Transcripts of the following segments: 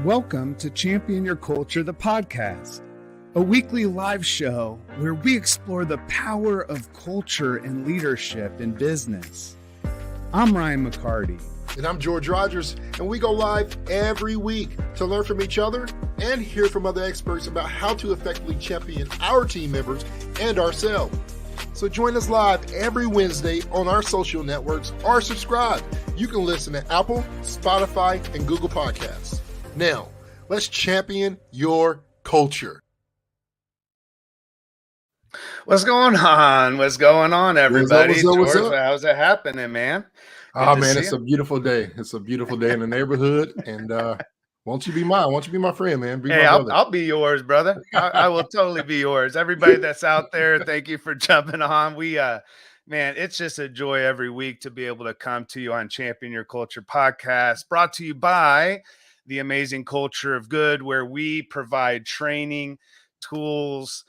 Welcome to Champion Your Culture, the podcast, a weekly live show where we explore the power of culture and leadership in business. I'm Ryan McCarty. And I'm George Rogers, and we go live every week to learn from each other and hear from other experts about how to effectively champion our team members and ourselves. So join us live every Wednesday on our social networks or subscribe. You can listen to Apple, Spotify, and Google Podcasts. Now, let's champion your culture. What's going on? What's going on, everybody? What's up? George, how's it happening, man? Oh, man, it's a beautiful day. It's a beautiful day in the neighborhood. And won't you be mine? Won't you be my friend, man? Be Hey, my brother. I'll be yours, brother. I will totally be yours. Everybody that's out there, thank you for jumping on. Man, it's just a joy every week to be able to come to you on Champion Your Culture podcast, brought to you by the amazing Culture of Good, where we provide training, tools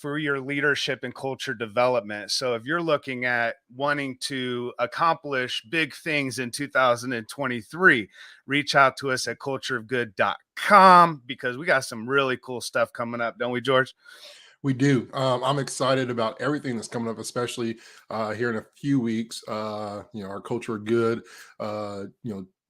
for your leadership and culture development. So if you're looking at wanting to accomplish big things in 2023, reach out to us at cultureofgood.com because we got some really cool stuff coming up, don't we, George? We do. I'm excited about everything that's coming up, especially here in a few weeks. Our Culture of Good,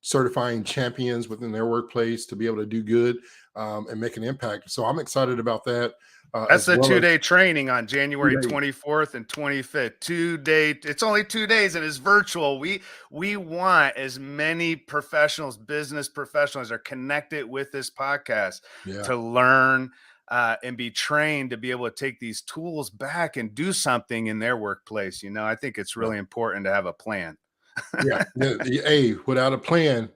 certifying champions within their workplace to be able to do good and make an impact. So I'm excited about that. That's a 2-day training on January 24th and 25th. 2-day. It's only 2 days and it's virtual. We want as many professionals, business professionals, are connected with this podcast to learn and be trained to be able to take these tools back and do something in their workplace. I think it's really important to have a plan. Hey, without a plan,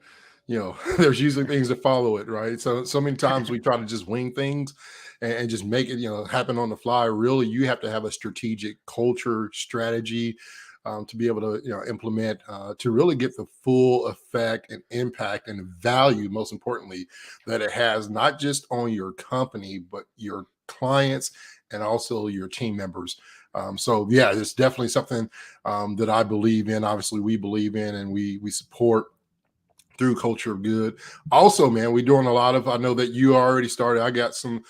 there's usually things that follow it, right? So many times we try to just wing things and just make it, happen on the fly. Really, you have to have a strategic culture strategy to be able to, implement to really get the full effect and impact and value, most importantly, that it has not just on your company, but your clients and also your team members. It's definitely something that I believe in. Obviously, we believe in and we support through Culture of Good. Also, man, we're doing a lot of. I know that you already started. I got some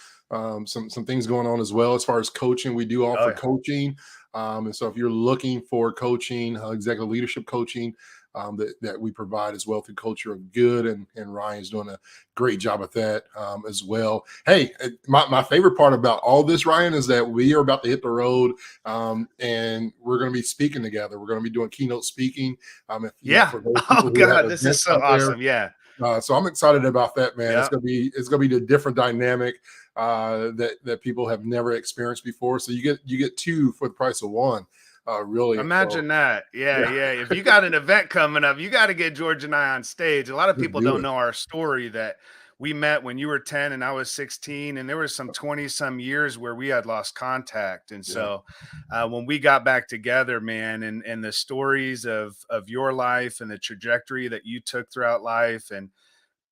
things going on as well as far as coaching. We do offer coaching, and so if you're looking for coaching, executive leadership coaching. That we provide as well through Culture of Good, and Ryan's doing a great job at that as well. Hey, my favorite part about all this, Ryan, is that we are about to hit the road, and we're going to be speaking together. We're going to be doing keynote speaking. For those God, this is so awesome. So I'm excited about that, man. It's gonna be the different dynamic that people have never experienced before. So you get two for the price of one. Really imagine that. If you got an event coming up, you got to get George and I on stage. A lot of people don't know our story, that we met when you were 10 and I was 16, and there was some 20 some years where we had lost contact. And so when we got back together, man, and the stories of your life and the trajectory that you took throughout life, and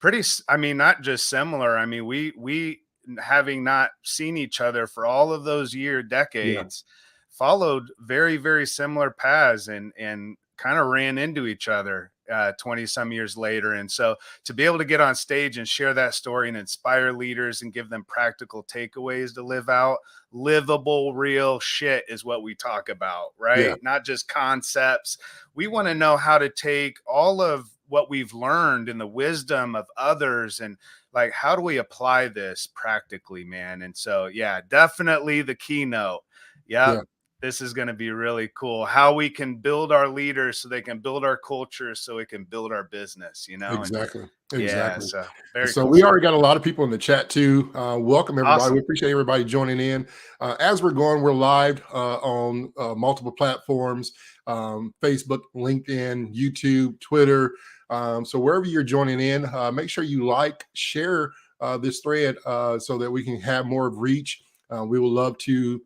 not just similar. We having not seen each other for all of those decades, followed very, very similar paths and kind of ran into each other 20 some years later. And so to be able to get on stage and share that story and inspire leaders and give them practical takeaways to live out, livable, real shit is what we talk about, right? Not just concepts. We want to know how to take all of what we've learned and the wisdom of others and how do we apply this practically, man? And so, definitely the keynote. This is going to be really cool. How we can build our leaders so they can build our culture so we can build our business, Exactly. So cool. We already got a lot of people in the chat too. Welcome, everybody. Awesome. We appreciate everybody joining in. As we're going, we're live on multiple platforms, Facebook, LinkedIn, YouTube, Twitter. So wherever you're joining in, make sure you share this thread so that we can have more of reach. We would love to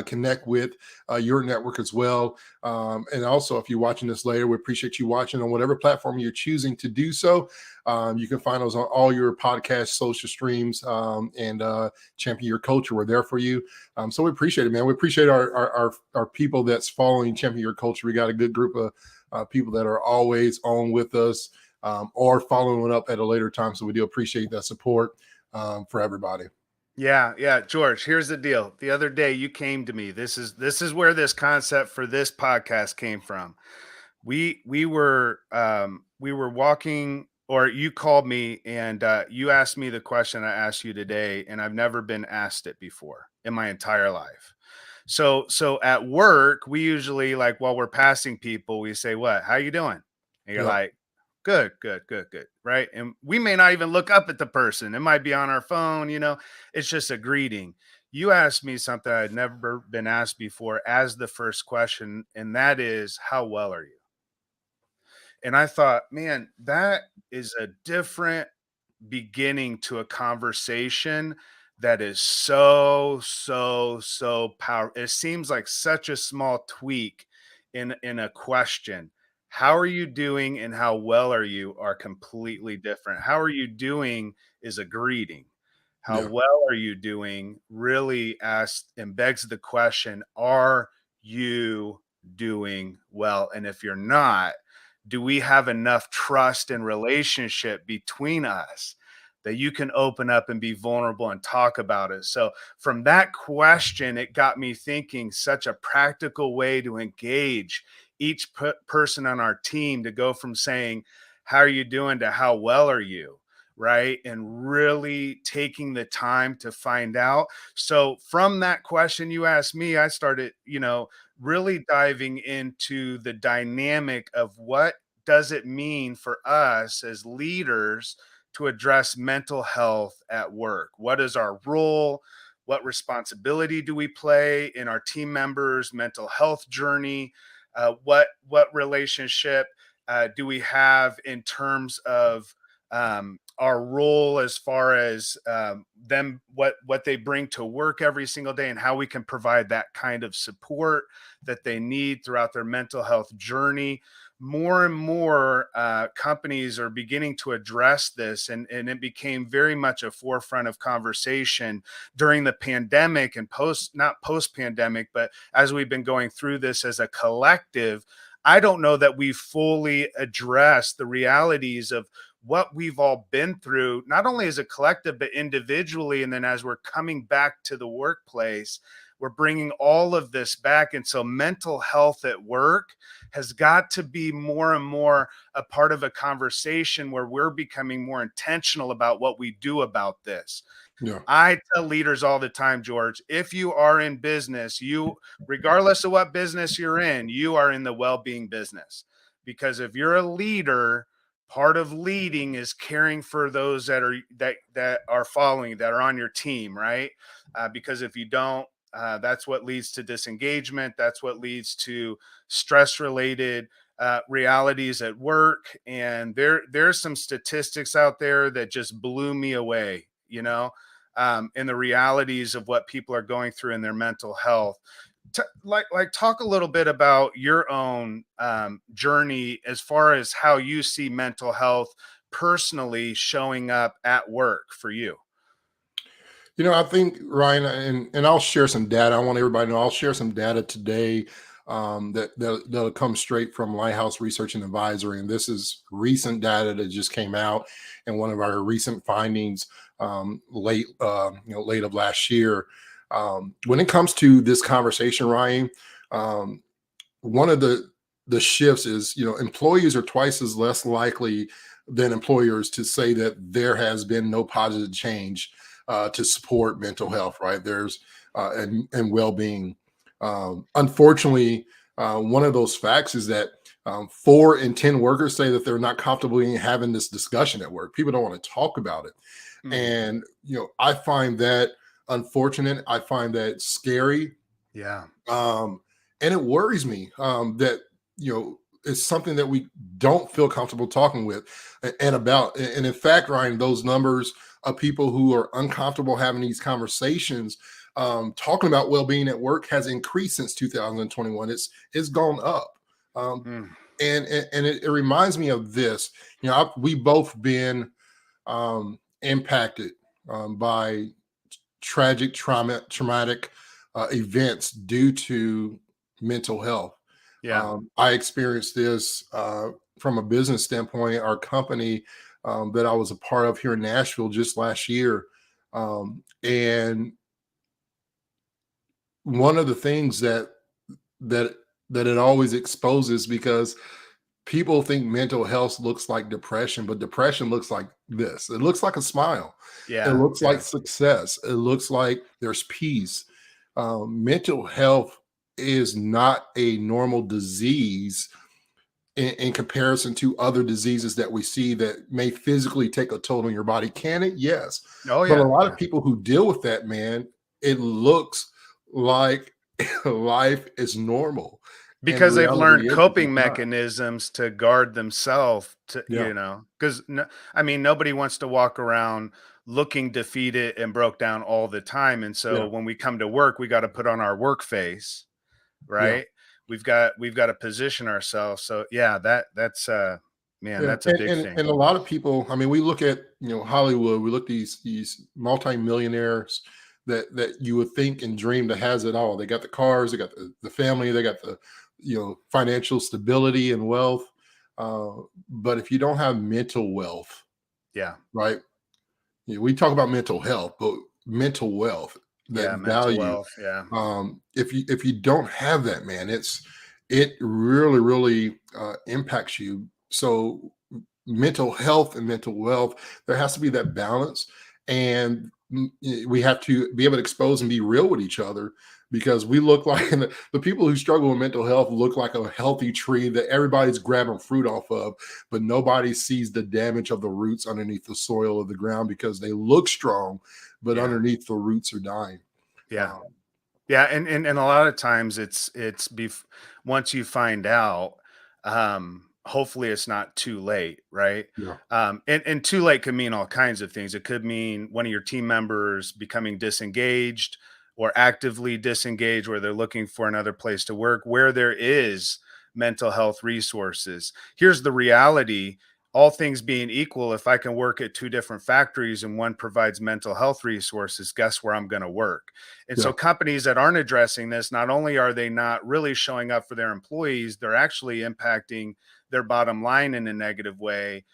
connect with your network as well. And also, if you're watching this later, we appreciate you watching on whatever platform you're choosing to do so. You can find those on all your podcast social streams and Champion Your Culture. We're there for you. So we appreciate it, man. We appreciate our people that's following Champion Your Culture. We got a good group of people that are always on with us. or following up at a later time. So we do appreciate that support for everybody. Yeah, yeah, George, here's the deal. The other day you came to me. This is where this concept for this podcast came from. We were walking, or you called me, and you asked me the question I asked you today, and I've never been asked it before in my entire life. So at work, we usually, like, while we're passing people, we say, "What? How you doing?" And you're Yep. like, "Good, good, good, good." Right? And we may not even look up at the person. It might be on our phone, It's just a greeting. You asked me something I'd never been asked before as the first question, and that is, "How well are you?" And I thought, man, that is a different beginning to a conversation that is so, so, so powerful. It seems like such a small tweak in a question. How are you doing and how well are you are completely different. How are you doing is a greeting. How Yeah. well are you doing really asks and begs the question, are you doing well? And if you're not, do we have enough trust and relationship between us that you can open up and be vulnerable and talk about it? So, from that question, it got me thinking such a practical way to engage each person on our team to go from saying, "How are you doing?" to "How well are you?" Right. And really taking the time to find out. So, from that question you asked me, I started, really diving into the dynamic of what does it mean for us as leaders to address mental health at work? What is our role? What responsibility do we play in our team members' mental health journey? What relationship do we have in terms of our role as far as them, what they bring to work every single day, and how we can provide that kind of support that they need throughout their mental health journey? More and more companies are beginning to address this, and it became very much a forefront of conversation during the pandemic and not post pandemic, but as we've been going through this as a collective. I don't know that we fully addressed the realities of what we've all been through, not only as a collective, but individually. And then as we're coming back to the workplace, we're bringing all of this back. And so mental health at work has got to be more and more a part of a conversation where we're becoming more intentional about what we do about this. Yeah. I tell leaders all the time, George, if you are in business, regardless of what business you're in, you are in the well-being business. Because if you're a leader, part of leading is caring for those that are following, that are on your team, right? Because if you don't, that's what leads to disengagement. That's what leads to stress-related realities at work. And there's some statistics out there that just blew me away. In the realities of what people are going through in their mental health. Like talk a little bit about your own journey as far as how you see mental health personally showing up at work for you. I think Ryan, and I'll share some data. I want everybody to know I'll share some data today that'll come straight from Lighthouse Research and Advisory, and this is recent data that just came out, and one of our recent findings late of last year. When it comes to this conversation, Ryan, um, one of the shifts is employees are twice as less likely than employers to say that there has been no positive change to support mental health, right? There's and well-being. Unfortunately, one of those facts is that 4 in 10 workers say that they're not comfortable in having this discussion at work. People don't want to talk about it, Mm, and I find that unfortunate. I find that scary, yeah. um, and it worries me that it's something that we don't feel comfortable talking with and about. And in fact, Ryan, those numbers of people who are uncomfortable having these conversations, talking about well-being at work, has increased since 2021. It's gone up, um, Mm, and it reminds me of this. We both been impacted by traumatic events due to mental health. yeah. I experienced this from a business standpoint, our company that I was a part of here in Nashville just last year, and one of the things that that it always exposes, because people think mental health looks like depression, but depression looks like this. It looks like a smile. It Yeah, looks like yeah. success. It looks like there's peace. Mental health is not a normal disease in comparison to other diseases that we see that may physically take a toll on your body. Can it? Yes. Oh, But a yeah, lot of yeah. people who deal with that, man, it looks like life is normal. And the Because they've learned reality is coping it's not. mechanisms to guard themselves to, Yeah. because I mean, nobody wants to walk around looking defeated and broke down all the time. And so Yeah. when we come to work, we got to put on our work face, Yeah. right? We've got to position ourselves. So yeah, that's man, Yeah, that's a big and thing. a lot of people. I mean, we look at Hollywood. We look these multimillionaires that you would think and dream that has it all. They got the cars, they got the family, they got the financial stability and wealth. Uh, but if you don't have mental wealth, Yeah. right? We talk about mental health, but mental wealth, that Yeah, mental value. wealth. Yeah. If you don't have that, man, it really impacts you. So mental health and mental wealth, there has to be that balance, and we have to be able to expose and be real with each other, because we look like the people who struggle with mental health look like a healthy tree that everybody's grabbing fruit off of, but nobody sees the damage of the roots underneath the soil of the ground, because they look strong, but Yeah. underneath the roots are dying. Yeah. um, Yeah, and a lot of times once you find out, hopefully it's not too late, right? yeah, And too late could mean all kinds of things. It could mean one of your team members becoming disengaged or actively disengaged, where they're looking for another place to work, where there is mental health resources. Here's the reality. All things being equal, if I can work at two different factories and one provides mental health resources, guess where I'm going to work? And yeah, so companies that aren't addressing this, not only are they not really showing up for their employees, they're actually impacting their bottom line in a negative way,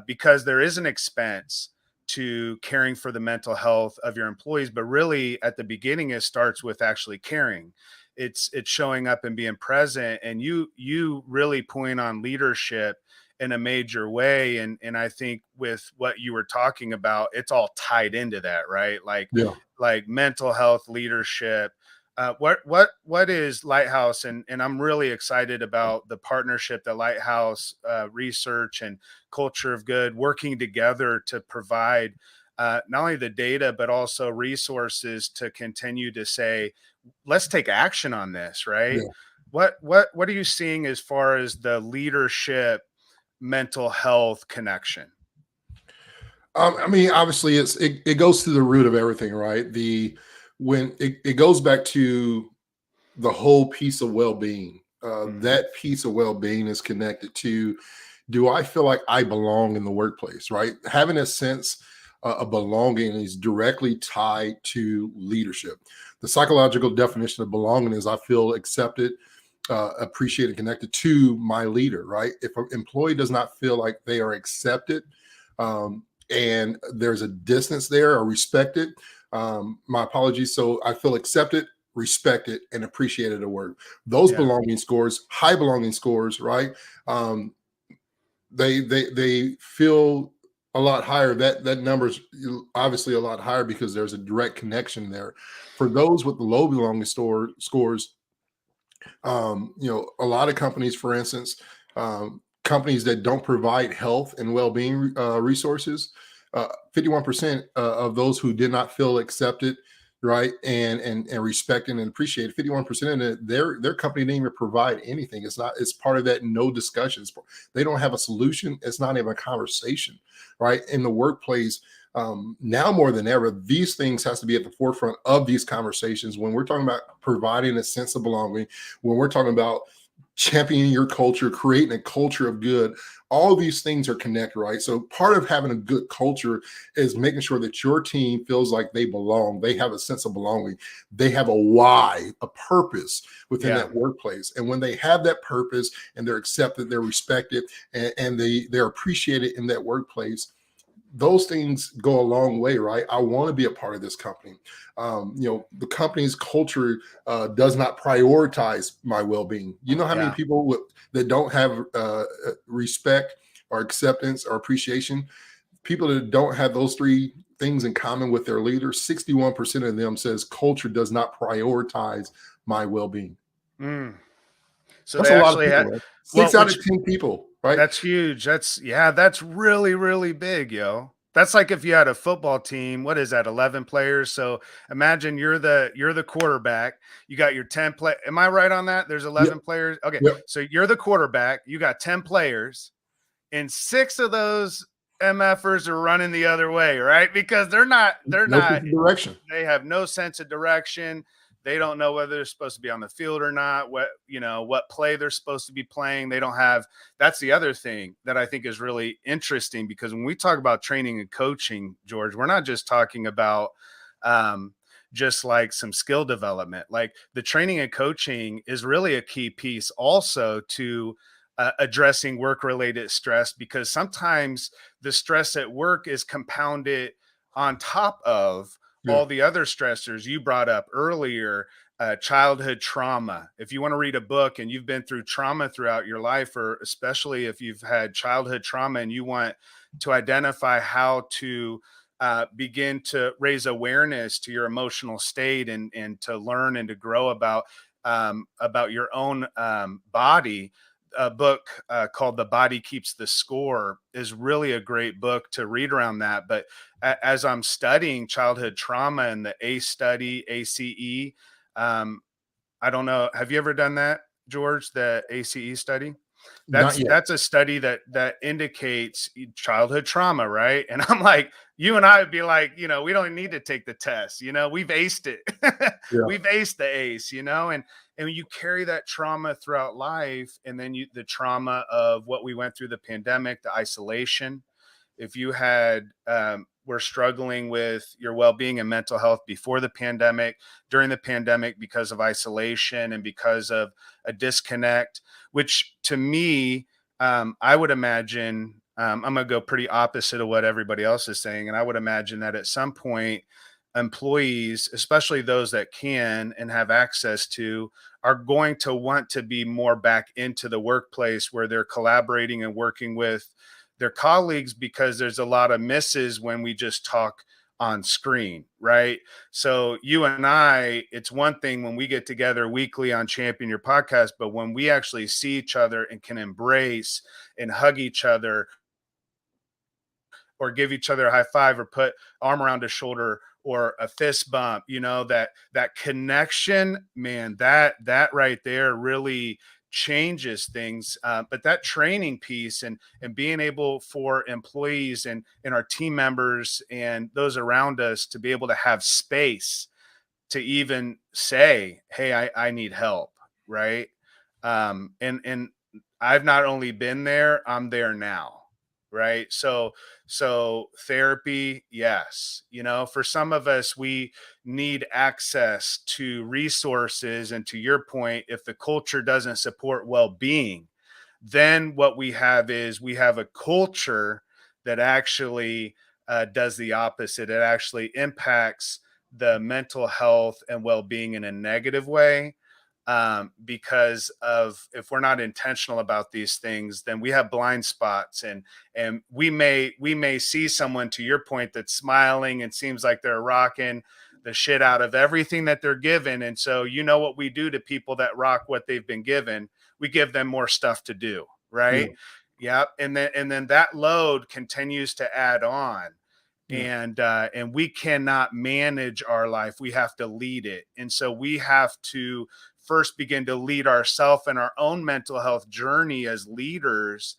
because there is an expense to caring for the mental health of your employees. But really, at the beginning, it starts with actually caring. It's showing up and being present, and you really point on leadership in a major way. And I think with what you were talking about, it's all tied into that, right? yeah, Like mental health, leadership. What is Lighthouse? And I'm really excited about the partnership that Lighthouse Research and Culture of Good working together to provide not only the data but also resources to continue to say, let's take action on this, right? yeah. What are you seeing as far as the leadership mental health connection? I mean, obviously, it goes to the root of everything, right? When it goes back to the whole piece of well-being. Hmm. That piece of well-being is connected to, do I feel like I belong in the workplace, right? Having a sense of belonging is directly tied to leadership. The psychological definition of belonging is, I feel accepted, appreciated, connected to my leader, right? If an employee does not feel like they are accepted, and there's a distance there, or respected, my apologies. So I feel accepted, respected, and appreciated at work. Those Yeah, belonging scores, high belonging scores, right? Um, they feel a lot higher. That number's obviously a lot higher because there's a direct connection there. For those with the low belonging scores, a lot of companies, for instance, companies that don't provide health and well-being resources, 51% of those who did not feel accepted, right, and respected and appreciated, 51% of it, their company didn't even provide anything. It's part of that no discussions. They don't have a solution. It's not even a conversation, right? In the workplace, now more than ever, these things has to be at the forefront of these conversations when we're talking about providing a sense of belonging, when we're talking about championing your culture, creating a culture of good. All these things are connected, right? So part of having a good culture is making sure that your team feels like they belong. They have a sense of belonging. They have a why, a purpose within Yeah. that workplace. And when they have that purpose and they're accepted, they're respected, and they're appreciated in that workplace, those things go a long way, right? I want to be a part of this company. The company's culture does not prioritize my well-being. You know how many Yeah. people that don't have respect or acceptance or appreciation? People that don't have those three things in common with their leaders, 61% of them says culture does not prioritize my well-being. Mm. So That's they a lot of actually people, had, man. well, Six out of which 10 people, right? that's huge. That's, yeah, that's really, really big, yo. That's like if you had a football team, what is that, 11 players? So imagine you're the quarterback. You got your 10 play. Am I right on that? There's Yep. 11 players. Okay. Yep. So you're the quarterback. You got 10 players, and six of those MFers are running the other way, right? Because they're No not sense of direction. they have no sense of direction. They don't know whether they're supposed to be on the field or not, what play they're supposed to be playing. They don't have. That's the other thing that I think is really interesting, because when we talk about training and coaching, George, we're not just talking about um, just like some skill development. Like, the training and coaching is really a key piece also to addressing work related stress, because sometimes the stress at work is compounded on top of Yeah. all the other stressors you brought up earlier. Childhood trauma. If you want to read a book and you've been through trauma throughout your life, or especially if you've had childhood trauma and you want to identify how to begin to raise awareness to your emotional state, and to learn and to grow about your own body, a book called The Body Keeps the Score is really a great book to read around that. But as I'm studying childhood trauma and the ACE study, ACE, um, I don't know. Have you ever done that, George? The ACE study? Not That's yet. that's a study that indicates childhood trauma, right? And I'm like, you and I would be like, we don't need to take the test. We've aced it. Yeah. We've aced the ACE, and you carry that trauma throughout life, and then the trauma of what we went through, the pandemic, the isolation. If you had were struggling with your well-being and mental health before the pandemic, during the pandemic, because of isolation and because of a disconnect, which to me, I would imagine, I'm going to go pretty opposite of what everybody else is saying, and I would imagine that at some point, employees, especially those that can and have access to, are going to want to be more back into the workplace where they're collaborating and working with their colleagues, because there's a lot of misses when we just talk on screen, right? So you and I, it's one thing when we get together weekly on Champion Your Podcast, but when we actually see each other and can embrace and hug each other, or give each other a high five, or put arm around a shoulder, or a fist bump, that connection, man, that right there really changes things. But that training piece, and being able for employees and our team members and those around us to be able to have space to even say, hey, I need help, right? And I've not only been there, I'm there now, right? So therapy, yes. For some of us, we need access to resources, and to your point, if the culture doesn't support well-being, then what we have is we have a culture that actually does the opposite. It actually impacts the mental health and well-being in a negative way, because of, if we're not intentional about these things, then we have blind spots, and we may see someone, to your point, that's smiling and seems like they're rocking the shit out of everything that they're given. And so, what we do to people that rock what they've been given, we give them more stuff to do, Yeah. right? Yeah. And then that load continues to add on, Yeah. and we cannot manage our life. We have to lead it. And so we have to first begin to lead ourselves in our own mental health journey as leaders.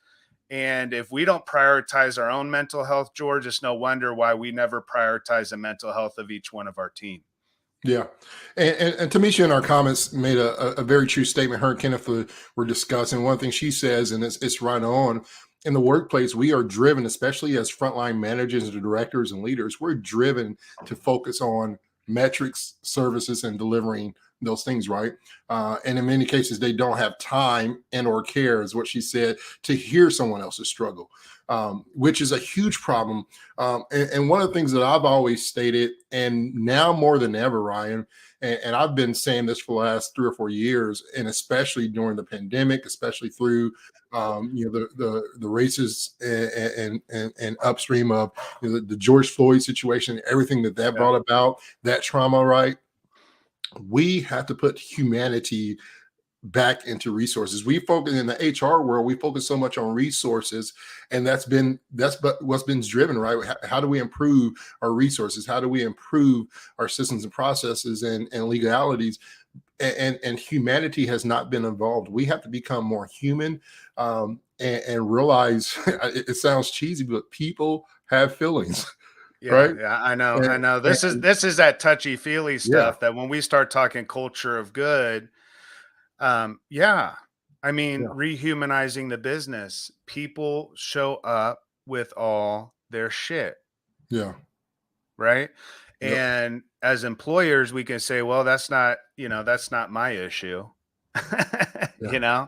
And if we don't prioritize our own mental health, George, it's no wonder why we never prioritize the mental health of each one of our team. Yeah, and Tamisha in our comments made a very true statement. Her and Kenneth were discussing one thing she says, and it's right on. In the workplace, we are driven, especially as frontline managers and directors and leaders, we're driven to focus on metrics, services, and delivering those things, right? And in many cases, they don't have time and or care, is what she said, to hear someone else's struggle, which is a huge problem. And one of the things that I've always stated, and now more than ever, Ryan, and I've been saying this for the last 3 or 4 years, and especially during the pandemic, especially through the races and upstream of the George Floyd situation, everything that Yeah. brought about, that trauma, right? We have to put humanity back into resources. We focus in the HR world, we focus so much on resources, and that's but what's been driven, right? How do we improve our resources? How do we improve our systems and processes and legalities? And humanity has not been involved. We have to become more human, and realize it sounds cheesy, but people have feelings, Yeah, right? yeah, I know, And, I know. and This is that touchy-feely yeah, stuff that when we start talking culture of good, yeah, I mean, yeah, rehumanizing the business. People show up with all their shit, yeah, right? yep, And as employers, we can say, well, that's not, that's not my issue. yeah, you know?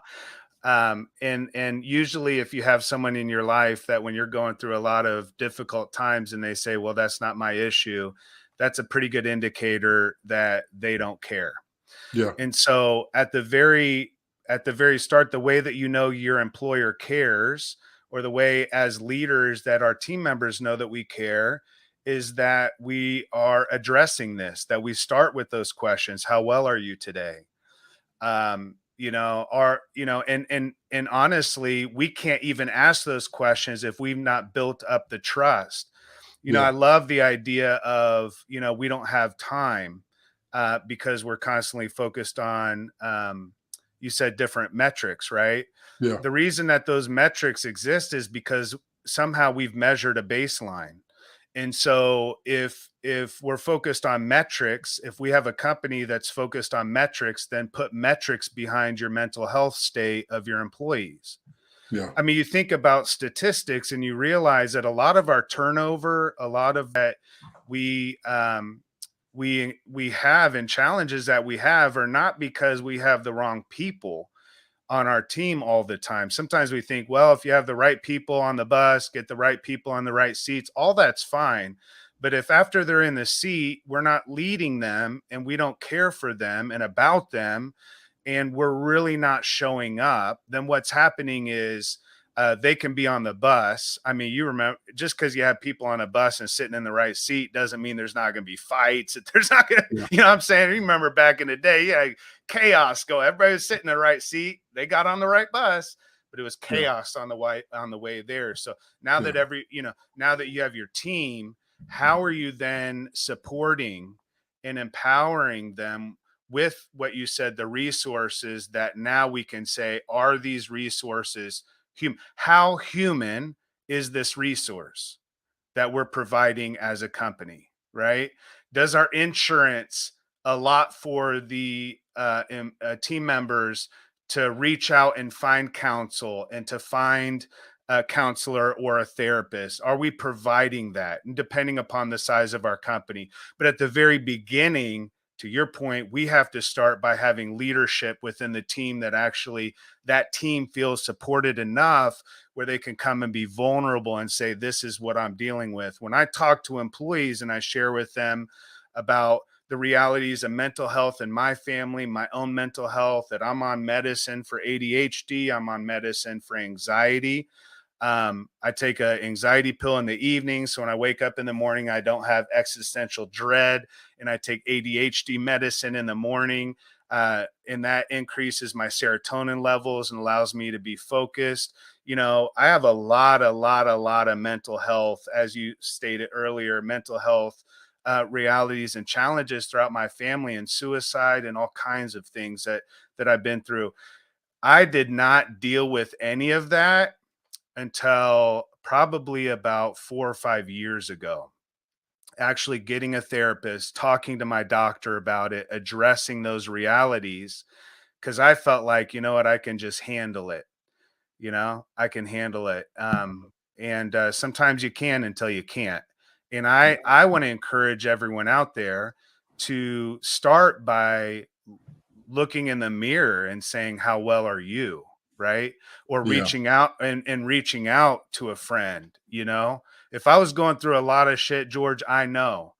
And usually if you have someone in your life that when you're going through a lot of difficult times and they say, well, that's not my issue, that's a pretty good indicator that they don't care. yeah, And so at the very start, the way that your employer cares, or the way as leaders that our team members know that we care, is that we are addressing this, that we start with those questions. How well are you today? Are and honestly, we can't even ask those questions if we've not built up the trust. yeah, I love the idea of, we don't have time, because we're constantly focused on, you said different metrics, right? yeah, The reason that those metrics exist is because somehow we've measured a baseline. And so if we're focused on metrics, if we have a company that's focused on metrics, then put metrics behind your mental health state of your employees. yeah, I mean, you think about statistics and you realize that a lot of our turnover, a lot of that we we have, and challenges that we have, are not because we have the wrong people on our team all the time. Sometimes we think, well, if you have the right people on the bus, get the right people on the right seats, all that's fine. But if after they're in the seat, we're not leading them and we don't care for them and about them, and we're really not showing up, then what's happening is, they can be on the bus. I mean, you remember, just because you have people on a bus and sitting in the right seat doesn't mean there's not going to be fights. That there's not going to, yeah, what I'm saying? You remember back in the day, yeah, chaos go. Everybody was sitting in the right seat. They got on the right bus, but it was yeah, chaos on the way there. So now yeah, that now that you have your team, how are you then supporting and empowering them with what you said, the resources that now we can say, are these resources human? How human is this resource that we're providing as a company, right? Does our insurance allot for the team members to reach out and find counsel and to find a counselor or a therapist? Are we providing that? And depending upon the size of our company. But at the very beginning, to your point, we have to start by having leadership within the team, that team feels supported enough where they can come and be vulnerable and say, this is what I'm dealing with. When I talk to employees and I share with them about the realities of mental health in my family, my own mental health, that I'm on medicine for ADHD, I'm on medicine for anxiety. I take an anxiety pill in the evening, so when I wake up in the morning, I don't have existential dread. And I take ADHD medicine in the morning, and that increases my serotonin levels and allows me to be focused. I have a lot of mental health, as you stated earlier, mental health realities and challenges throughout my family, and suicide and all kinds of things that I've been through. I did not deal with any of that until probably about 4 or 5 years ago. actually getting a therapist, talking to my doctor about it, addressing those realities, because I felt like, you know what, I can just handle it. I can handle it. And sometimes you can until you can't. And I want to encourage everyone out there to start by looking in the mirror and saying, how well are you? Right. Or Yeah. reaching out and reaching out to a friend. If I was going through a lot of shit, George, I know.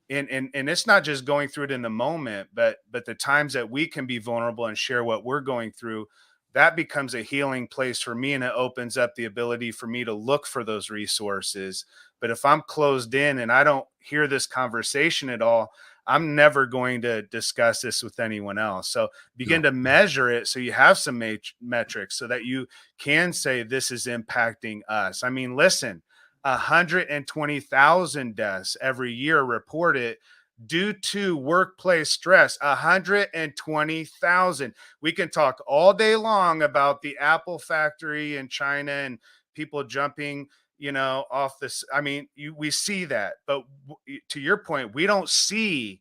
And it's not just going through it in the moment, but the times that we can be vulnerable and share what we're going through, that becomes a healing place for me, and it opens up the ability for me to look for those resources. But if I'm closed in and I don't hear this conversation at all, I'm never going to discuss this with anyone else. So Yeah. begin to measure it so you have some metrics so that you can say this is impacting us. I mean, listen, 120,000 deaths every year reported due to workplace stress. 120,000. We can talk all day long about the Apple factory in China and people jumping, off this. I mean, we see that, but to your point, we don't see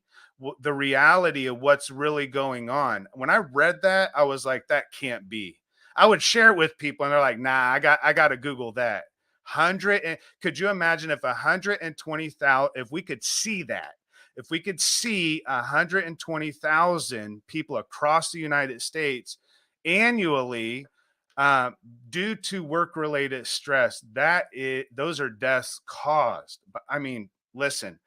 the reality of what's really going on. When I read that, I was like, that can't be. I would share it with people, and they're like, nah, I got to Google that. Could you imagine if 120,000, if we could see that, if we could see 120,000 people across the United States annually, uh, due to work related stress, those are deaths caused. But I mean, listen,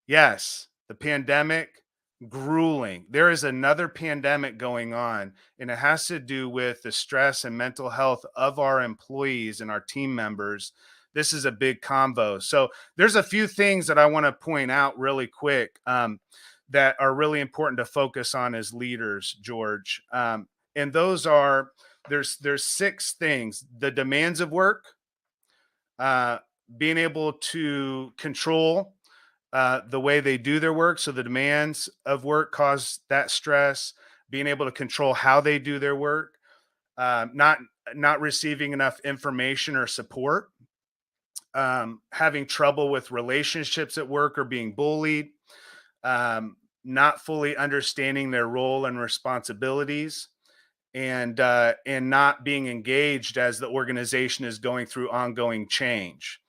yes, the pandemic, grueling. There is another pandemic going on, and it has to do with the stress and mental health of our employees and our team members. This is a big convo. So, there's a few things that I want to point out really quick, that are really important to focus on as leaders, George. And those are there's six things: the demands of work, uh, being able to control the way they do their work. So the demands of work cause that stress. Being able to control how they do their work, not receiving enough information or support, having trouble with relationships at work or being bullied, not fully understanding their role and responsibilities, and not being engaged as the organization is going through ongoing change.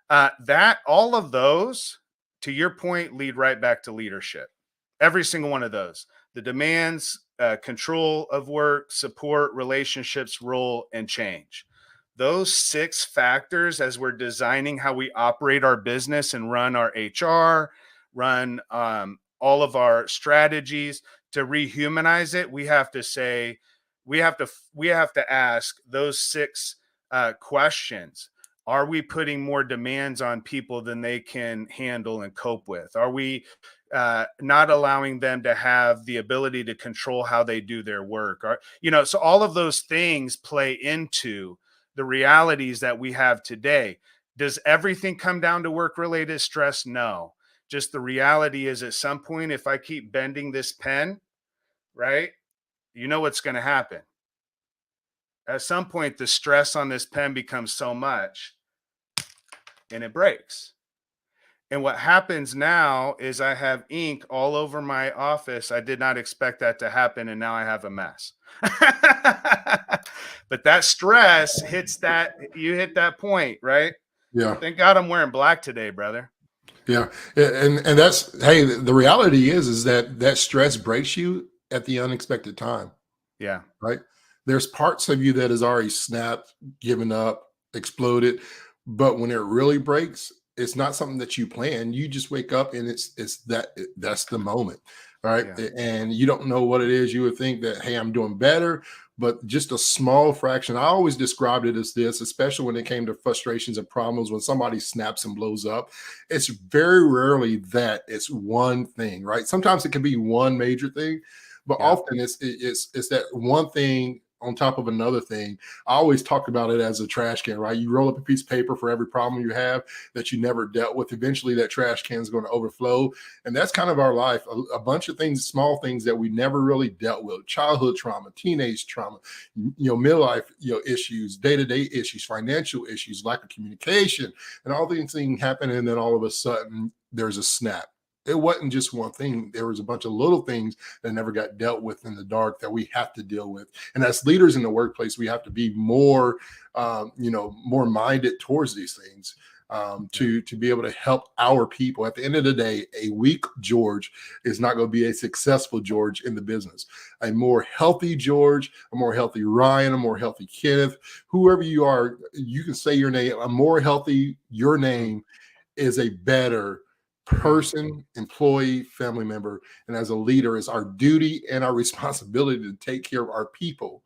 That all of those, to your point, lead right back to leadership. Every single one of those: the demands, control of work, support, relationships, role, and change. Those six factors, as we're designing how we operate our business and run our HR, run all of our strategies to rehumanize it, we have to say, we have to ask those six questions. Are we putting more demands on people than they can handle and cope with? Are we not allowing them to have the ability to control how they do their work? So all of those things play into the realities that we have today. Does everything come down to work related stress? No. Just the reality is, at some point, if I keep bending this pen, right, you know what's going to happen. At some point, the stress on this pen becomes so much and it breaks. And what happens now is I have ink all over my office. I did not expect that to happen, and now I have a mess. But that stress hits that, you hit that point, right? Yeah. Thank God I'm wearing black today, brother. Yeah. And that's, hey, the reality is that that stress breaks you at the unexpected time. Yeah. Right? There's parts of you that has already snapped, given up, exploded, but when it really breaks, it's not something that you plan. You just wake up and that's the moment. All right. Yeah. And you don't know what it is. You would think that, hey, I'm doing better, but just a small fraction. I always described it as this, especially when it came to frustrations and problems. When somebody snaps and blows up, it's very rarely that it's one thing, right? Sometimes it can be one major thing, but Yeah. often it's that one thing on top of another thing. I always talk about it as a trash can, right? You roll up a piece of paper for every problem you have that you never dealt with. Eventually, that trash can is going to overflow. And that's kind of our life. A bunch of things, small things that we never really dealt with: childhood trauma, teenage trauma, midlife, issues, day-to-day issues, financial issues, lack of communication, and all these things happen. And then all of a sudden, there's a snap. It wasn't just one thing. There was a bunch of little things that never got dealt with in the dark that we have to deal with. And as leaders in the workplace, we have to be more, more minded towards these things, Yeah. to be able to help our people. At the end of the day, a weak George is not going to be a successful George in the business. A more healthy George, a more healthy Ryan, a more healthy Kenneth, whoever you are, you can say your name. A more healthy, your Mm, name is a better mm, person, employee, family member. And as a leader, it's our duty and our responsibility to take care of our people,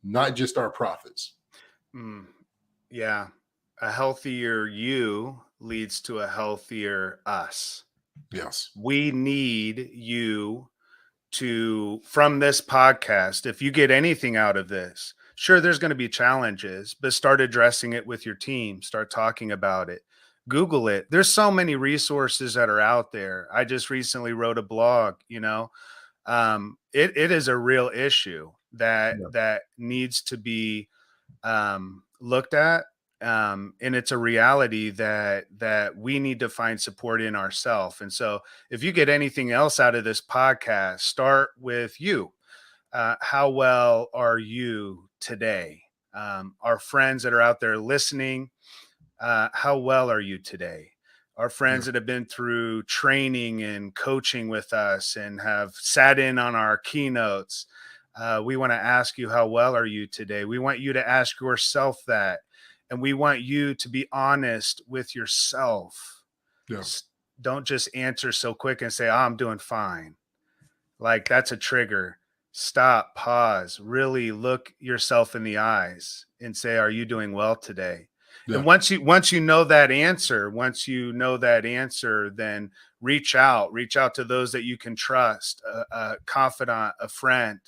not just our profits. mm. Yeah. A healthier you leads to a healthier us. Yes. We need you to, from this podcast, if you get anything out of this, sure, there's going to be challenges, but start addressing it with your team, start talking about it, Google it. There's so many resources that are out there. I just recently wrote a blog, it is a real issue that Yeah. needs to be looked at. And it's a reality that we need to find support in ourselves. And so, if you get anything else out of this podcast, start with you. How well are you today? Our friends that are out there listening, how well are you today? Our Yeah. friends that have been through training and coaching with us and have sat in on our keynotes, we want to ask you, how well are you today? We want you to ask yourself that. And we want you to be honest with yourself. Yeah. Don't just answer so quick and say, oh, I'm doing fine. Like, that's a trigger. Stop, pause, really look yourself in the eyes and say, are you doing well today? Yeah. And once you know that answer, then reach out to those that you can trust, a confidant, a friend,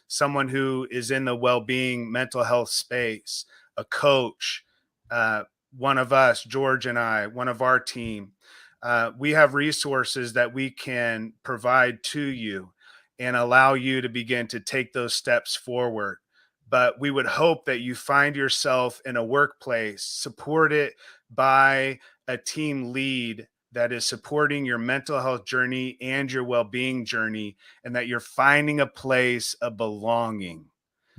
someone who is in the well-being mental health space, a coach, uh, one of us, George and I, one of our team. We have resources that we can provide to you and allow you to begin to take those steps forward. But we would hope that you find yourself in a workplace supported by a team lead that is supporting your mental health journey and your well-being journey, and that you're finding a place of belonging.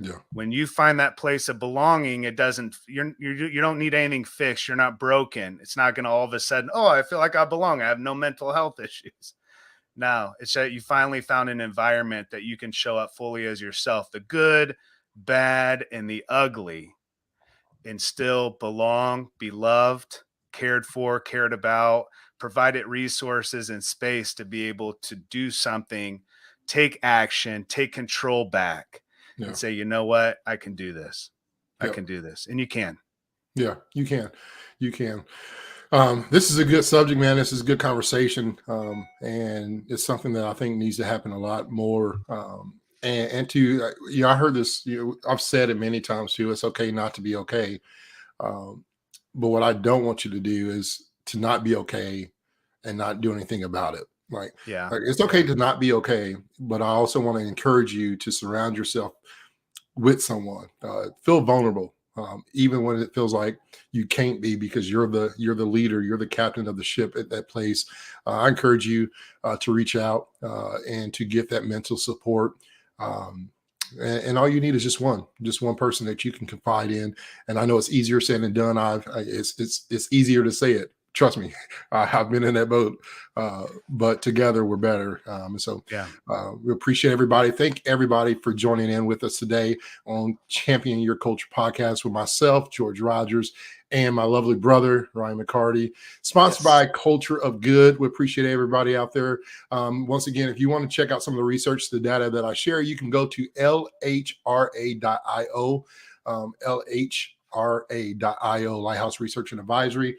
Yeah. When you find that place of belonging, it doesn't, you don't need anything fixed. You're not broken. It's not going to all of a sudden, oh, I feel like I belong, I have no mental health issues. No, it's that you finally found an environment that you can show up fully as yourself, the good, bad, and the ugly, and still belong, be loved, cared for, cared about, provided resources and space to be able to do something, take action, take control back, and Yeah. say, you know what? I can do this. I Yeah. can do this. And you can. Yeah. You can. You can. This is a good subject, man. This is a good conversation, and it's something that I think needs to happen a lot more. I heard this. I've said it many times too. It's okay not to be okay, um, but what I don't want you to do is to not be okay and not do anything about it. Like, Yeah. like it's okay Yeah. to not be okay, but I also want to encourage you to surround yourself with someone. Feel vulnerable, even when it feels like you can't be, because you're the leader, you're the captain of the ship at that place. I encourage you to reach out and to get that mental support. Um, and all you need is just one person that you can confide in. And I know it's easier said than done. It's easier to say it. Trust me, I've been in that boat. But together we're better. So Yeah. we appreciate everybody. Thank everybody for joining in with us today on Champion Your Culture podcast with myself, George Rogers, and my lovely brother, Ryan McCarty, sponsored Yes. by Culture of Good. We appreciate everybody out there. Once again, if you want to check out some of the research, the data that I share, you can go to lhra.io, lhra.io, Lighthouse Research and Advisory.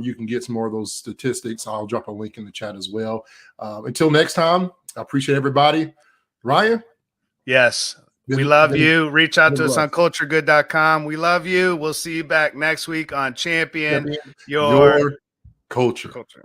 You can get some more of those statistics. I'll drop a link in the chat as well. Until next time, I appreciate everybody. Ryan? Yes. We love Been you. Reach out been to us on blessed. culturegood.com. We love you. We'll see you back next week on Champion Champion Your your culture. Culture.